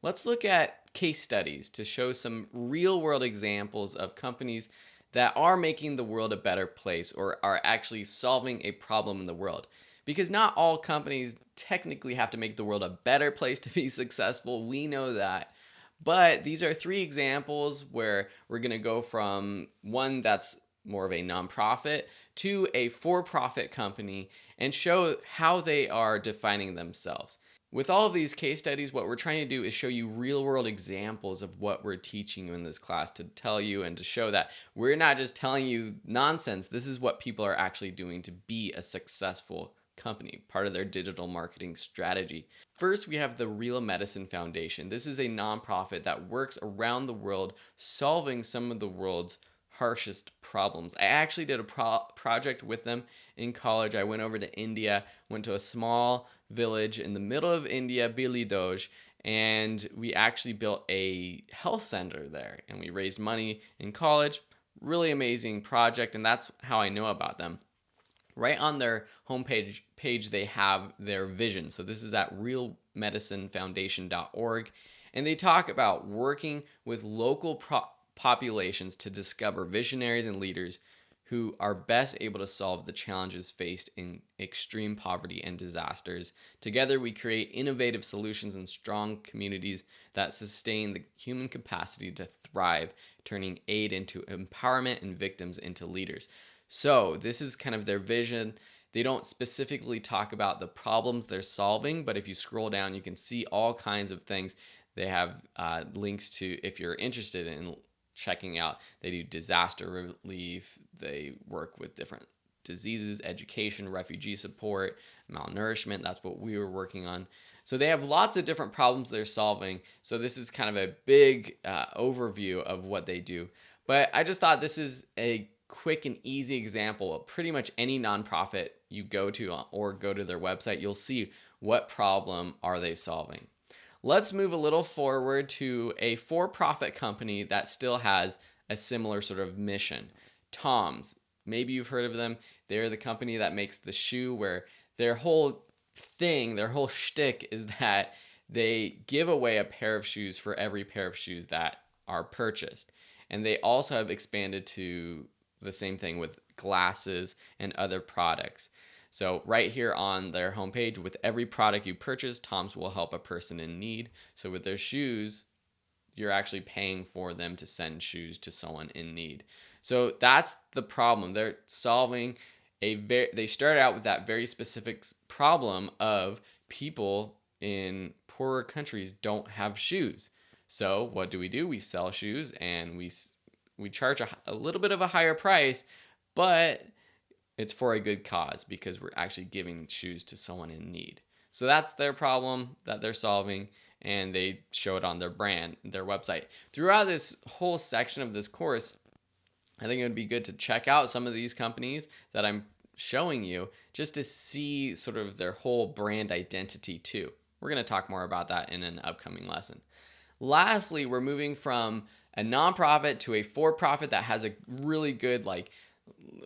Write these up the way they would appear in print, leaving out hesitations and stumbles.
Let's look at case studies to show some real world examples of companies that are making the world a better place or are actually solving a problem in the world. Because not all companies technically have to make the world a better place to be successful. We know that. But these are three examples where we're going to go from one that's more of a nonprofit to a for profit company and show how they are defining themselves. With all of these case studies, what we're trying to do is show you real world examples of what we're teaching you in this class to tell you and to show that we're not just telling you nonsense. This is what people are actually doing to be a successful company, part of their digital marketing strategy. First, we have the Real Medicine Foundation. This is a nonprofit that works around the world solving some of the world's harshest problems. I actually did a project with them in college. I went over to India, went to a small village in the middle of India, Bilidoj, and we actually built a health center there, and we raised money in college. Really amazing project, and that's how I know about them. Right on their homepage they have their vision. So this is at realmedicinefoundation.org, and they talk about working with local populations to discover visionaries and leaders who are best able to solve the challenges faced in extreme poverty and disasters. Together, we create innovative solutions and strong communities that sustain the human capacity to thrive, turning aid into empowerment and victims into leaders. So this is kind of their vision. They don't specifically talk about the problems they're solving, but if you scroll down, you can see all kinds of things. They have links to, if you're interested in checking out. They do disaster relief. They work with different diseases, education, refugee support, malnourishment. That's what we were working on. So they have lots of different problems they're solving. So this is kind of a big overview of what they do. But I just thought this is a quick and easy example of pretty much any nonprofit you go to or go to their website. You'll see what problem are they solving. Let's move a little forward to a for-profit company that still has a similar sort of mission. Tom's. Maybe you've heard of them. They're the company that makes the shoe, where their whole thing, their whole shtick is that they give away a pair of shoes for every pair of shoes that are purchased. And they also have expanded to the same thing with glasses and other products. So right here on their homepage, with every product you purchase, Tom's will help a person in need. So with their shoes, you're actually paying for them to send shoes to someone in need. So that's the problem. They're solving they started out with that very specific problem of people in poorer countries don't have shoes. So what do? We sell shoes, and we charge a little bit of a higher price, but it's for a good cause because we're actually giving shoes to someone in need. So that's their problem that they're solving, and they show it on their brand, their website. Throughout this whole section of this course, I think it would be good to check out some of these companies that I'm showing you just to see sort of their whole brand identity too. We're going to talk more about that in an upcoming lesson. Lastly, we're moving from a nonprofit to a for-profit that has a really good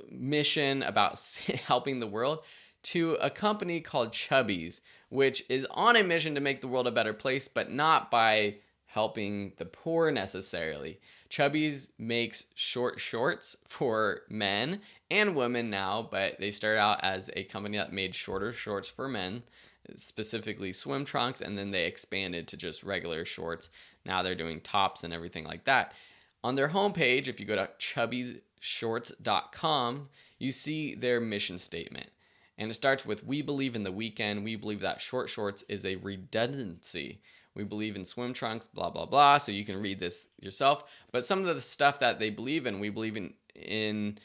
mission about helping the world, to a company called Chubbies, which is on a mission to make the world a better place, but not by helping the poor necessarily. Chubbies makes short shorts for men and women now, but they started out as a company that made shorter shorts for men, specifically swim trunks, and then they expanded to just regular shorts. Now they're doing tops and everything like that. On their homepage, if you go to chubbiesshorts.com, you see their mission statement. And it starts with, "We believe in the weekend. We believe that short shorts is a redundancy. We believe in swim trunks, blah, blah, blah." So you can read this yourself. But some of the stuff that they believe in, we believe in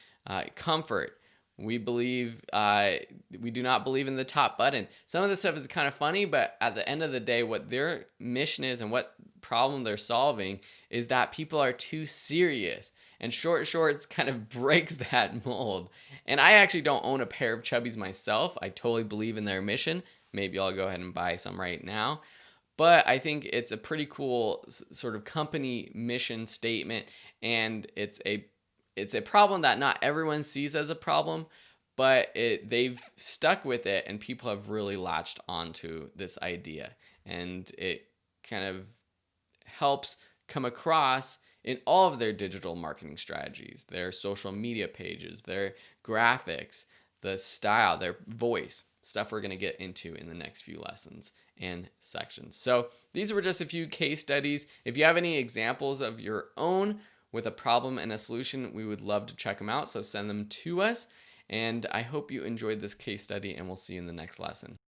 comfort. We believe, we do not believe in the top button. Some of this stuff is kind of funny, but at the end of the day, what their mission is and what problem they're solving is that people are too serious. And short shorts kind of breaks that mold. And I actually don't own a pair of Chubbies myself. I totally believe in their mission. Maybe I'll go ahead and buy some right now. But I think it's a pretty cool sort of company mission statement, and it's a problem that not everyone sees as a problem, but they've stuck with it, and people have really latched onto this idea, and it kind of helps come across in all of their digital marketing strategies, their social media pages, their graphics, the style, their voice, stuff we're going to get into in the next few lessons and sections. So these were just a few case studies. If you have any examples of your own with a problem and a solution, we would love to check them out. So send them to us. And I hope you enjoyed this case study, and we'll see you in the next lesson.